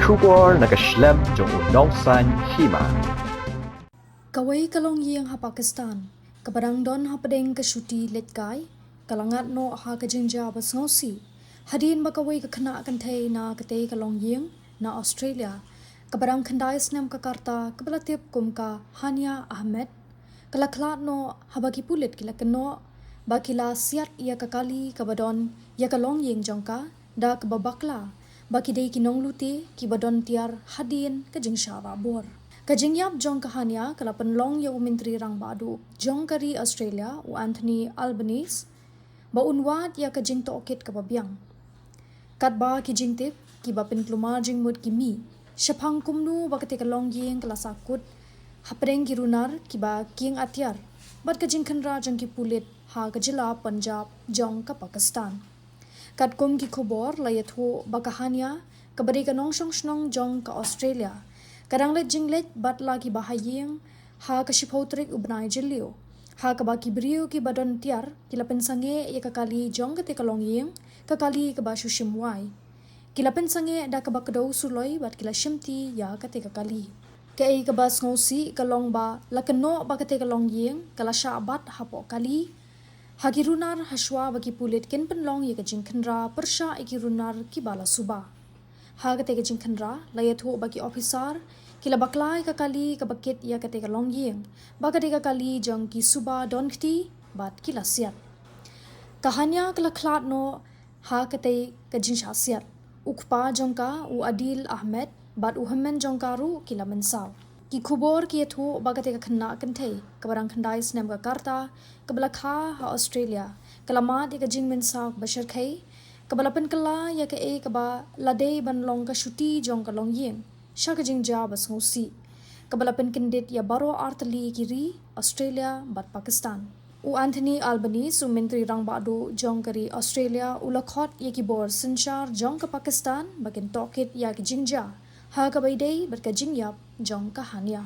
Shubor Snem jong unongsan Hima. Kawai kalong yang ha Pakistan, kabarang don ha pedeng ke syuti letkai, kalangat no ha ke jengja bas ngosi. Hadin bakawai ke kena akan thay na ketay kalong yang na Australia. Kabarang kendai Snem ke Karta kebelatip kumka Hanya Ahmed. Kala Khlad no ha bagi Pulit kila keno bakila Siat ia kekali kabadon ia kalong yang jongka da kebabakla. Baki day kinong luti kibadon tiar hadin ke jengsha babor. Kajengyap jong kahanya kala penlong ya menteri rang badu jong kari Australia u Anthony Albanese ba unwat ya kajeng to okit kababyang. Kat ba kijing tip ki ba penklumar jing mud kimi syapang kumnu ba kate kalong yeng kala sakut hapreng ki Runar ki ba king atyar bat kajing khanra jong ki Pulit ha kajila Punjab jong ka Pakistan. Kat kum ki khobor layat ho ba kahanya kabari kanong snong jong ka Australia. Kadang let jinglet bat lagi bahayeng ha kashipotrik ubnai jelio. Ha kabaki brio ki badon tiar kila pensange ya kakali jong kate kalong yeng kakali kaba shushim wai. Kila pensange da kaba kedau suloi bat kila shimti ya kate kakali. Kei kabas ngosi kalong ba lakeno ba kate kalong yeng kala syabat hapo kali. Hagi Runar haswa bagi Pulit ken penlong ya kajing khenra persya iki Runar ki bala Suba. Ha kate kajing khenra layat ho bagi officer kila baklai kakali kabakit ya kate kalong yeng baga de kakali jong ki Suba don kti bat kila Siat. Kahanya kala Khlad no ha kate kajing Siat ukpa jongka u Adil Ahmed bat uhamen jongkaru kila mensau. Ki khubor ki etho baga te khanna kanthe kabarang khandai Snem ka Karta kabala kha ha Australia kalamat ya kajing mensau bashar khai kabalapan kala ya ke e kaba lade ban long ka shuti jong ka long yeng sha kajing ja bas ngosi kabalapan kendit ya baro artali kiri Australia bat Pakistan. U Anthony Albanese su menteri rang badu jong kari Australia ulakhot ya ki bor sinchar jong ka Pakistan bakin tokit ya ki jingja ha kabaidei bat ka jingyap jong ka hanya.